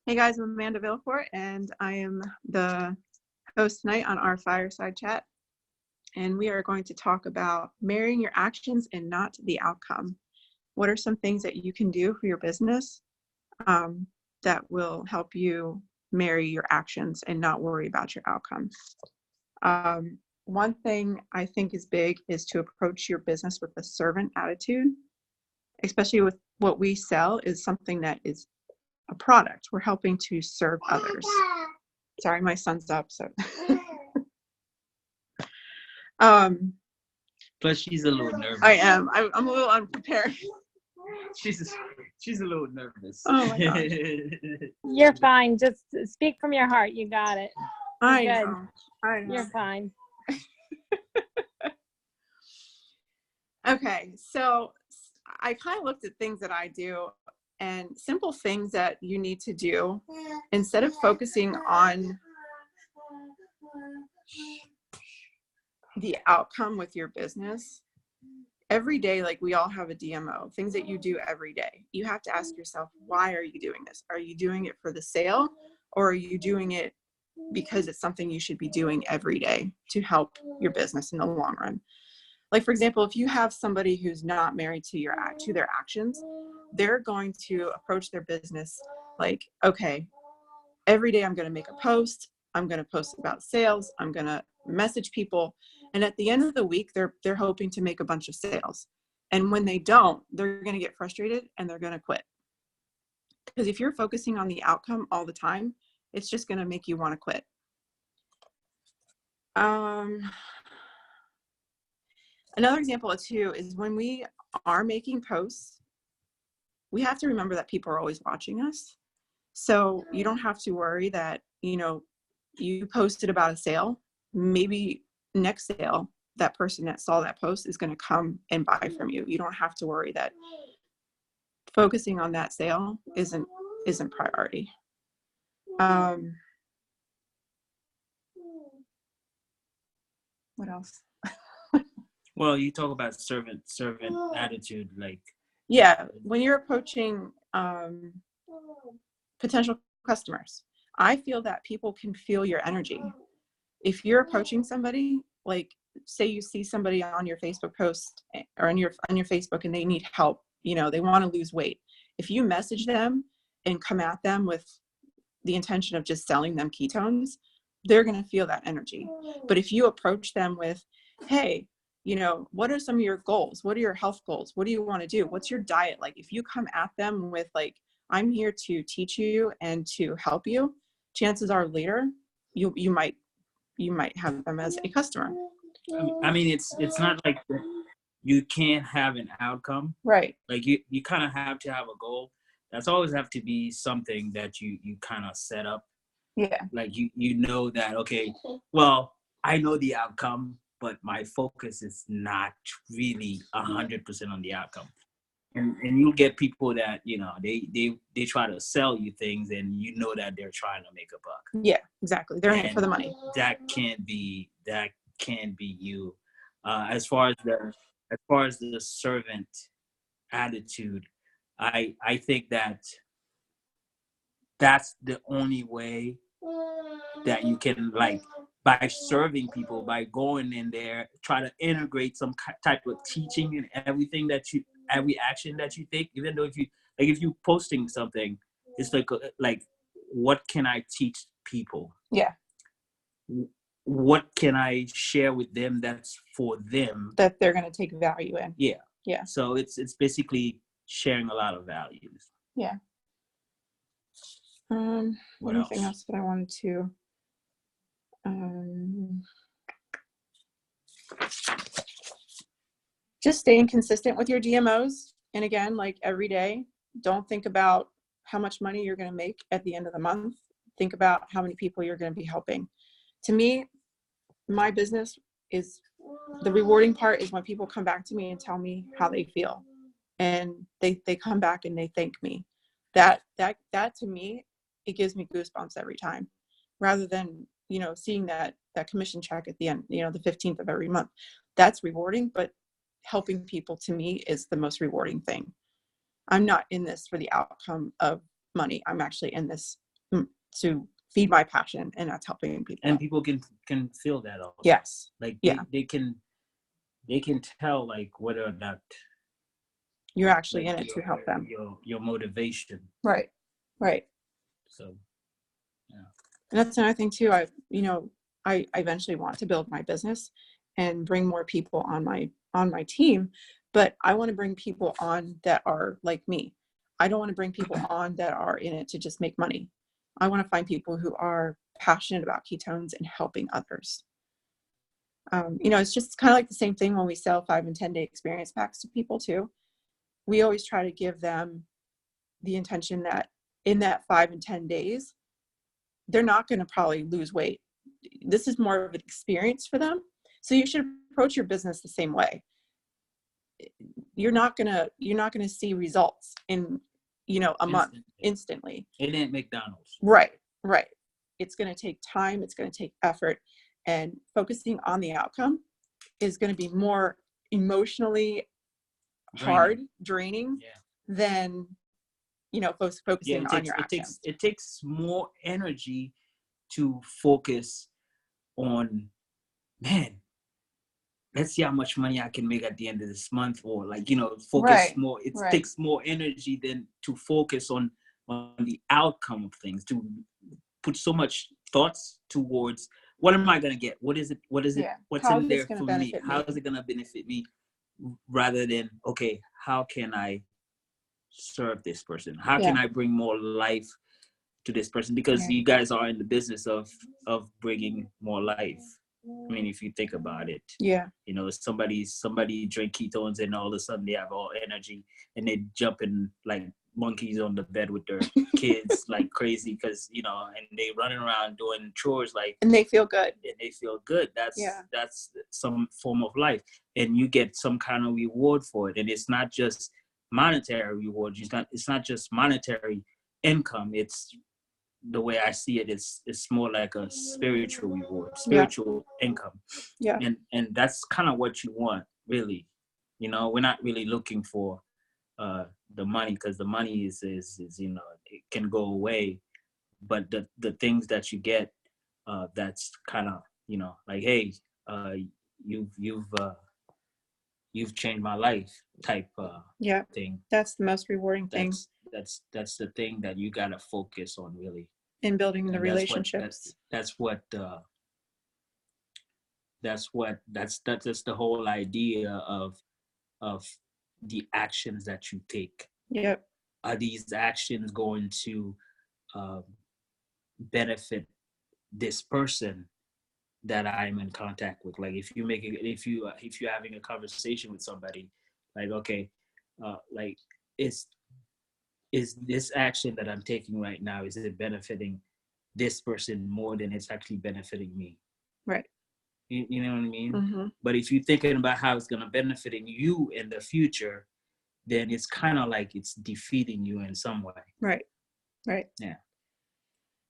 Hey guys, I'm Amanda Vilfort, and I am the host tonight on our Fireside Chat. And we are going to talk about marrying your actions and not the outcome. What are some things that you can do for your business that will help you marry your actions and not worry about your outcome? One thing I think is big is to approach your business with a servant attitude, especially with what we sell is something that is a product. We're helping to serve others. Sorry, my son's up, so. Plus, she's a little nervous. I am. I'm a little unprepared. She's a little nervous. Oh my gosh. You're fine. Just speak from your heart. You got it. I You're know. You're fine. Okay, so I kind of looked at things that I do and simple things that you need to do instead of focusing on the outcome with your business. Every day, like we all have a DMO, things that you do every day. You have to ask yourself, why are you doing this? Are you doing it for the sale, or are you doing it because it's something you should be doing every day to help your business in the long run? Like, for example, if you have somebody who's not married to their actions, they're going to approach their business like, okay, every day I'm going to make a post. I'm going to post about sales. I'm going to message people. And at the end of the week, they're hoping to make a bunch of sales. And when they don't, they're going to get frustrated and they're going to quit. Because if you're focusing on the outcome all the time, it's just going to make you want to quit. Another example too is when we are making posts, we have to remember that people are always watching us. So you don't have to worry that, you posted about a sale. Maybe next sale, that person that saw that post is going to come and buy from you. You don't have to worry that focusing on that sale isn't priority. What else? Well, you talk about servant attitude, like. Yeah, when you're approaching potential customers, I feel that people can feel your energy. If you're approaching somebody, like say you see somebody on your Facebook post or on your Facebook and they need help, they want to lose weight. If you message them and come at them with the intention of just selling them ketones, they're going to feel that energy. But if you approach them with, hey, what are some of your goals? What are your health goals? What do you want to do? What's your diet like? If you come at them with like, I'm here to teach you and to help you, chances are later you might have them as a customer. I mean, it's not like you can't have an outcome, right? Like you kind of have to have a goal. That's always have to be something that you kind of set up. Yeah. Like you know that, okay, well, I know the outcome, but my focus is not really 100% on the outcome. And you'll get people that, they try to sell you things and you know that they're trying to make a buck. Yeah, exactly. They're in it for the money. That can't be you. As far as the servant attitude, I think that's the only way that you can, like, by serving people, by going in there, try to integrate some type of teaching in every action that you take. Even though if you posting something, it's like what can I teach people? Yeah. What can I share with them that's for them that they're going to take value in? Yeah. So it's basically sharing a lot of values. Yeah. What anything else that I wanted to just staying consistent with your DMOs. And again, like every day, don't think about how much money you're going to make at the end of the month. Think about how many people you're going to be helping. To me, my business is the rewarding part is when people come back to me and tell me how they feel, and they come back and they thank me. That to me, it gives me goosebumps every time, rather than seeing that commission check at the end, the 15th of every month. That's rewarding, but helping people to me is the most rewarding thing. I'm not in this for the outcome of money. I'm actually in this to feed my passion, and that's helping people. And people can feel that also. Yes. Like Yeah. they can tell like whether or not you're actually like, in it to help them. Your motivation. Right. So yeah. And that's another thing too. I eventually want to build my business and bring more people on my team, but I want to bring people on that are like me. I don't want to bring people on that are in it to just make money. I want to find people who are passionate about ketones and helping others. It's just kind of like the same thing when we sell 5 and 10 day experience packs to people too. We always try to give them the intention that in that 5 and 10 days, they're not going to probably lose weight. This is more of an experience for them. So you should approach your business the same way. You're not going to see results in, a month instantly. It ain't McDonald's. Right. It's going to take time. It's going to take effort, and focusing on the outcome is going to be more emotionally draining than, focusing on your actions. It takes more energy to focus on, man, let's see how much money I can make at the end of this month, or focus more. It takes more energy than to focus on the outcome of things, to put so much thoughts towards what am I going to get? What is it? What's in there for me? How is it going to benefit me? Rather than, okay, how can I serve this person? How can I bring more life to this person? Because you guys are in the business of bringing more life. I mean, if you think about it, somebody drink ketones and all of a sudden they have all energy and they jumping like monkeys on the bed with their kids like crazy because and they running around doing chores and they feel good. That's some form of life, and you get some kind of reward for it, and it's not just monetary reward. It's not just monetary income. It's, the way I see it, it's more like a spiritual reward, spiritual income. Yeah. And that's kind of what you want, really. We're not really looking for the money, because the money is it can go away, but the things that you get, that's kind of like, hey, you've changed my life type thing. That's the most rewarding thing. That's the thing that you gotta focus on, really, in building the relationships. That's the whole idea of the actions that you take. Yep. Are these actions going to benefit this person that I'm in contact with? Like if you're having a conversation with somebody, like, okay, like is this action that I'm taking right now, is it benefiting this person more than it's actually benefiting me? Right. You know what I mean? Mm-hmm. But if you're thinking about how it's going to benefiting you in the future, then it's kind of like it's defeating you in some way. Right. Yeah.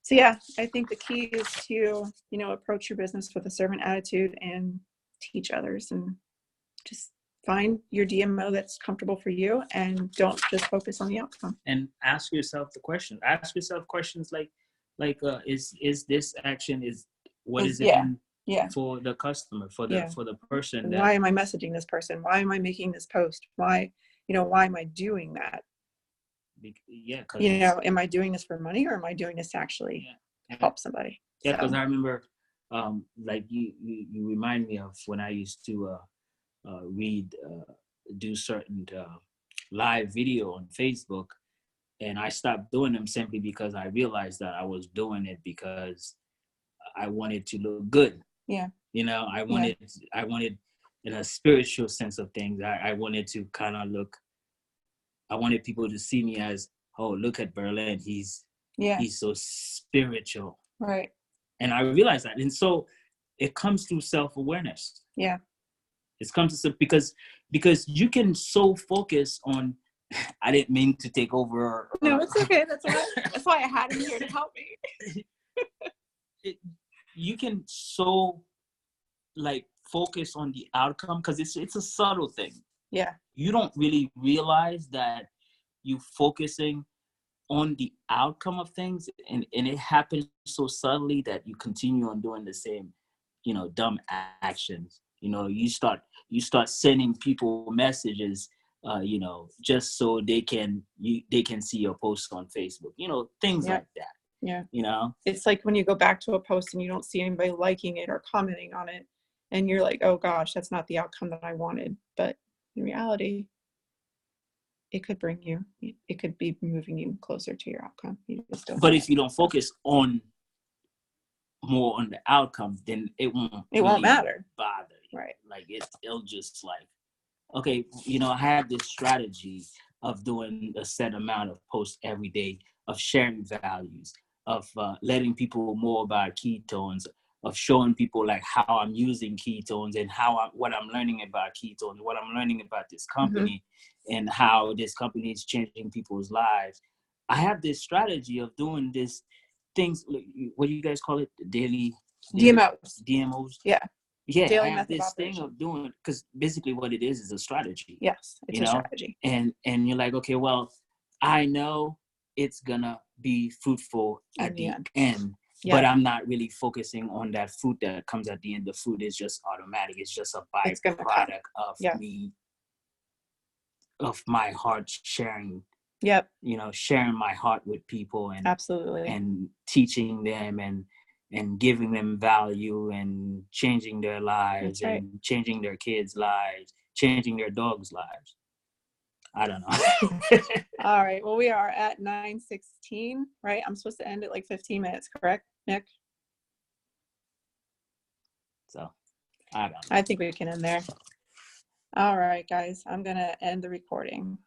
So yeah, I think the key is to, approach your business with a servant attitude and teach others, and just find your DMO that's comfortable for you, and don't just focus on the outcome. And ask yourself the question. Ask yourself questions like is this action, what is it for the customer, for the person? Why am I messaging this person? Why am I making this post? Why am I doing that? Am I doing this for money, or am I doing this to actually help somebody? Yeah, because I remember, like you remind me of when I used to do certain live video on Facebook, and I stopped doing them simply because I realized that I was doing it because I wanted to look good. Yeah. I wanted in a spiritual sense of things. I wanted to kind of I wanted people to see me as, oh, look at Berlin. He's so spiritual. Right. And I realized that. And so it comes through self-awareness. Yeah. It comes to because you can so focus on, I didn't mean to take over. No, it's okay. That's why I had him here to help me. You can so focus on the outcome, because it's a subtle thing. Yeah. You don't really realize that you focusing on the outcome of things, and it happens so subtly that you continue on doing the same, dumb actions. You start sending people messages, just so they can see your post on Facebook, things Yeah. like that. Yeah. It's like when you go back to a post and you don't see anybody liking it or commenting on it, and you're like, oh gosh, that's not the outcome that I wanted. But in reality, it could be moving you closer to your outcome. You just don't But know. if you don't focus more on the outcome, then it won't matter. Bother you. Right. Like it'll just like, okay, I have this strategy of doing a set amount of posts every day, of sharing values, of letting people more about ketones, of showing people like how I'm using ketones and what I'm learning about ketones, what I'm learning about this company, and how this company is changing people's lives. I have this strategy of doing this things. What do you guys call it? Daily DMOs. Yeah. Yeah, I have this thing of doing, because basically what it is a strategy. Yes, it's a strategy. And you're like, okay, well, I know it's gonna be fruitful at the end. Yeah. But I'm not really focusing on that fruit that comes at the end. The fruit is just automatic. It's just a byproduct of me, of my heart sharing. Yep. Sharing my heart with people, and absolutely, and teaching them and giving them value and changing their lives. That's right. And changing their kids' lives, changing their dogs' lives. I don't know. All right. Well, we are at 9:16, right? I'm supposed to end at like 15 minutes, correct, Nick? So, I don't know. I think we can end there. All right, guys. I'm going to end the recording.